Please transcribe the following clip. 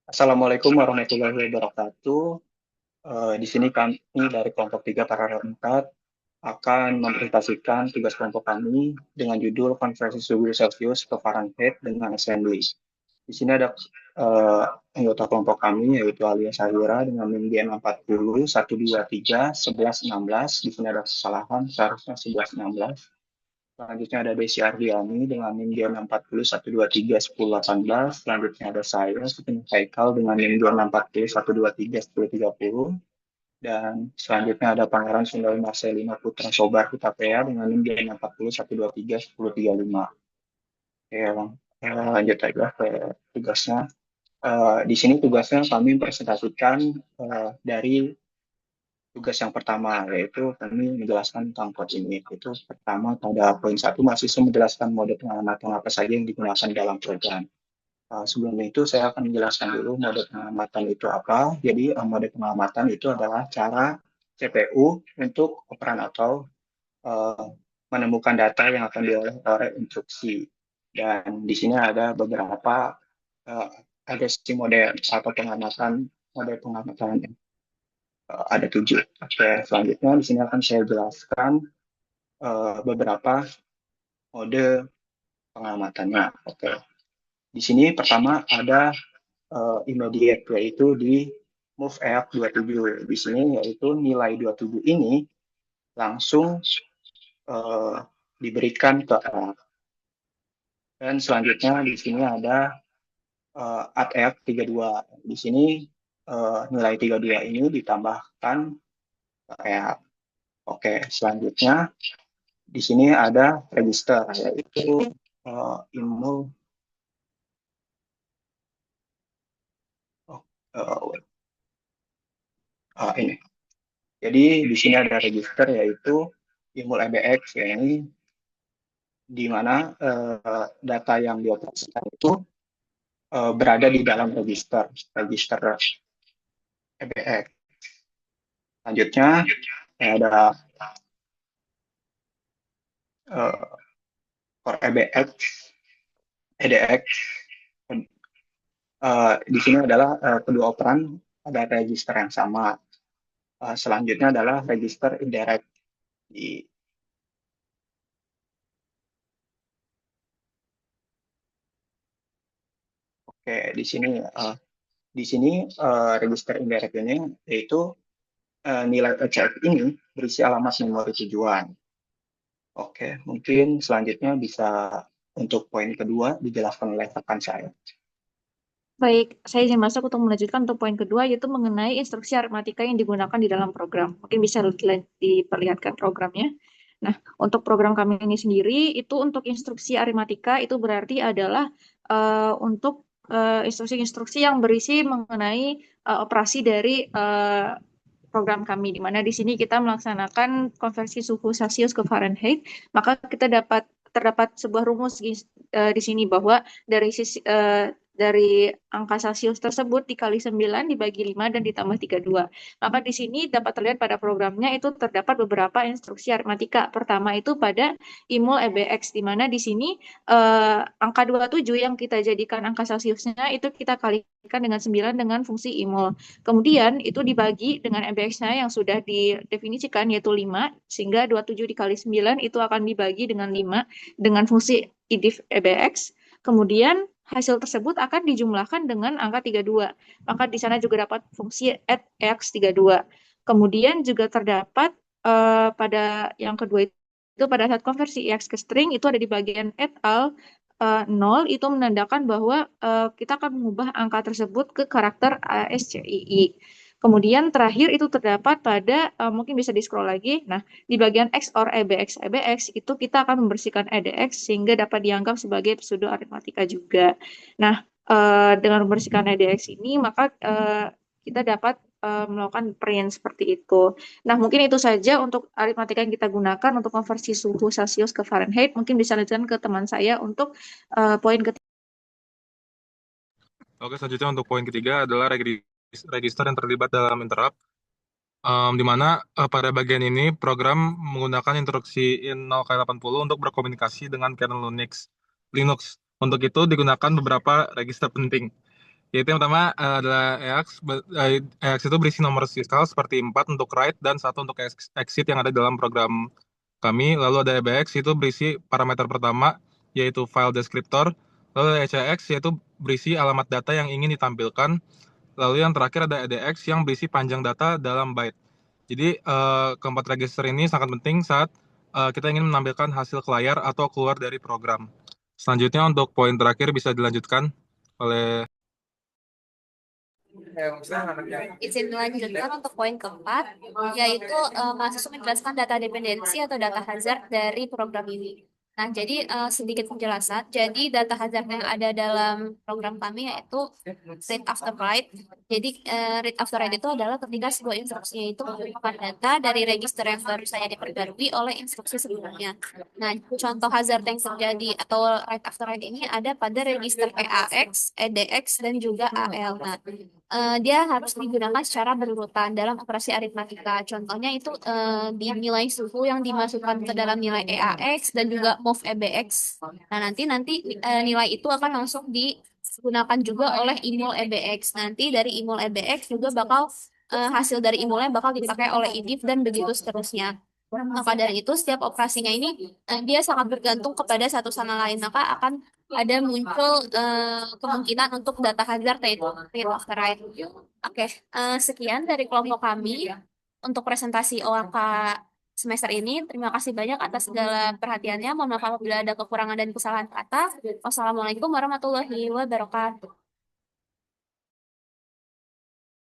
Assalamualaikum warahmatullahi wabarakatuh. Di sini kami dari kelompok 3 Paralel 4 akan mempresentasikan tugas kelompok kami dengan judul Konversi Suhu Celcius ke Fahrenheit dengan Assembly. Di sini ada eh, anggota kelompok kami yaitu Alia Sahira dengan NIM G640 123 1116. Di sini ada kesalahan, seharusnya 1116. Selanjutnya ada Desi Ardiani dengan NIM G640 123 1018. Selanjutnya ada saya, Sufyan Haikal dengan NIM G640 123 1030. Dan selanjutnya ada Pangeran Sundawi Marcelino Putra Sobar Hutapea dengan NIM G640 123 1035. Oke, lanjut aja ke tugasnya. Di sini tugasnya kami presentasikan dari tugas yang pertama, yaitu kami menjelaskan tentang code ini. Itu pertama, pada poin 1, mahasiswa menjelaskan mode pengamatan apa saja yang digunakan dalam program. Sebelum itu, saya akan menjelaskan dulu mode pengamatan itu apa. Jadi, mode pengamatan itu adalah cara CPU untuk operan atau uh, menemukan data yang akan dioleh oleh instruksi. Dan di sini ada beberapa, uh, ada si mode atau pengamatan, mode pengamatan ada 7. Oke, selanjutnya di sini akan saya jelaskan beberapa mode pengamatannya. Oke, di sini pertama ada immediate, yaitu di move EAC 27. Di sini yaitu nilai 27 ini langsung uh, diberikan ke EAC. Dan selanjutnya di sini ada add EAC 32. Di sini nilai 32 ini ditambahkan ke EAC. Oke, selanjutnya di sini ada register, yaitu imul ini. Jadi di sini ada register, yaitu imul EBX, ya, ini di mana data yang dioperasikan itu berada di dalam register EBX. Selanjutnya ada core EBX, EDX. Di sini adalah kedua operan ada register yang sama. Selanjutnya adalah register indirect. Oke, di sini register indirect ini yaitu nilai ECF ini berisi alamat memori tujuan. Oke, mungkin selanjutnya bisa untuk poin kedua dijelaskan oleh rekan saya. Baik, saya izin masuk untuk melanjutkan untuk poin kedua, yaitu mengenai instruksi aritmatika yang digunakan di dalam program. Mungkin bisa diperlihatkan programnya. Nah, untuk program kami ini sendiri, itu untuk instruksi aritmatika itu berarti adalah untuk instruksi-instruksi yang berisi mengenai operasi dari program kami, di mana di sini kita melaksanakan konversi suhu Celcius ke Fahrenheit, maka terdapat sebuah rumus di sini bahwa dari angka Celcius tersebut dikali 9 dibagi 5 dan ditambah 32. Maka di sini dapat terlihat pada programnya itu terdapat beberapa instruksi aritmatika. Pertama itu pada imul EBX, di mana di sini angka 27 yang kita jadikan angka Celciusnya itu kita kalikan dengan 9 dengan fungsi imul. Kemudian itu dibagi dengan EBX-nya yang sudah didefinisikan yaitu 5, sehingga 27 dikali 9 itu akan dibagi dengan 5 dengan fungsi idif EBX. Kemudian hasil tersebut akan dijumlahkan dengan angka 32. Maka di sana juga dapat fungsi add x 32. Kemudian juga terdapat pada yang kedua itu pada saat konversi x ke string itu ada di bagian add al 0 itu menandakan bahwa kita akan mengubah angka tersebut ke karakter ASCII. Kemudian terakhir itu terdapat pada mungkin bisa di scroll lagi. Nah, di bagian X or EBX EBX itu kita akan membersihkan EDX sehingga dapat dianggap sebagai pseudo aritmatika juga. Nah, dengan membersihkan EDX ini maka kita dapat melakukan print seperti itu. Nah, mungkin itu saja untuk aritmatika yang kita gunakan untuk konversi suhu Celcius ke Fahrenheit. Mungkin bisa lanjutkan ke teman saya untuk poin ketiga. Oke, selanjutnya untuk poin ketiga adalah register yang terlibat dalam interrupt. Di mana pada bagian ini program menggunakan instruksi in 0 80 untuk berkomunikasi dengan kernel Linux. Untuk itu digunakan beberapa register penting. Yaitu yang pertama adalah EAX. EAX itu berisi nomor fiskal seperti 4 untuk write dan 1 untuk exit yang ada dalam program kami. Lalu ada EBX itu berisi parameter pertama yaitu file descriptor. Lalu ada ECX yaitu berisi alamat data yang ingin ditampilkan. Lalu yang terakhir ada EDX yang berisi panjang data dalam byte. Jadi keempat register ini sangat penting saat kita ingin menampilkan hasil ke layar atau keluar dari program. Selanjutnya untuk poin terakhir bisa dilanjutkan oleh Izin melanjutkan untuk poin keempat, yaitu mahasiswa menjelaskan data dependensi atau data hazard dari program ini. Nah, jadi sedikit penjelasan. Jadi data hazard yang ada dalam program kami yaitu read after write. Jadi read after write itu adalah ketika sebuah instruksinya itu merupakan data dari register yang baru saja diperbarui oleh instruksi sebelumnya. Nah, contoh hazard yang terjadi atau write after write ini ada pada register EAX, EDX, dan juga AL. Nah, dia harus digunakan secara berurutan dalam operasi aritmatika. Contohnya itu di nilai suhu yang dimasukkan ke dalam nilai EAX dan juga move EBX. Nah, nanti nilai itu akan langsung digunakan juga oleh imul EBX. Nanti dari imul EBX juga bakal hasil dari imulnya bakal dipakai oleh IDIF dan begitu seterusnya. Maka dari itu setiap operasinya ini dia sangat bergantung kepada satu sama lain. Maka akan ada muncul kemungkinan untuk data hazard yaitu read after write. Oke, sekian dari kelompok kami untuk presentasi OAK semester ini. Terima kasih banyak atas segala perhatiannya. Mohon maaf apabila ada kekurangan dan kesalahan kata. Wassalamualaikum warahmatullahi wabarakatuh.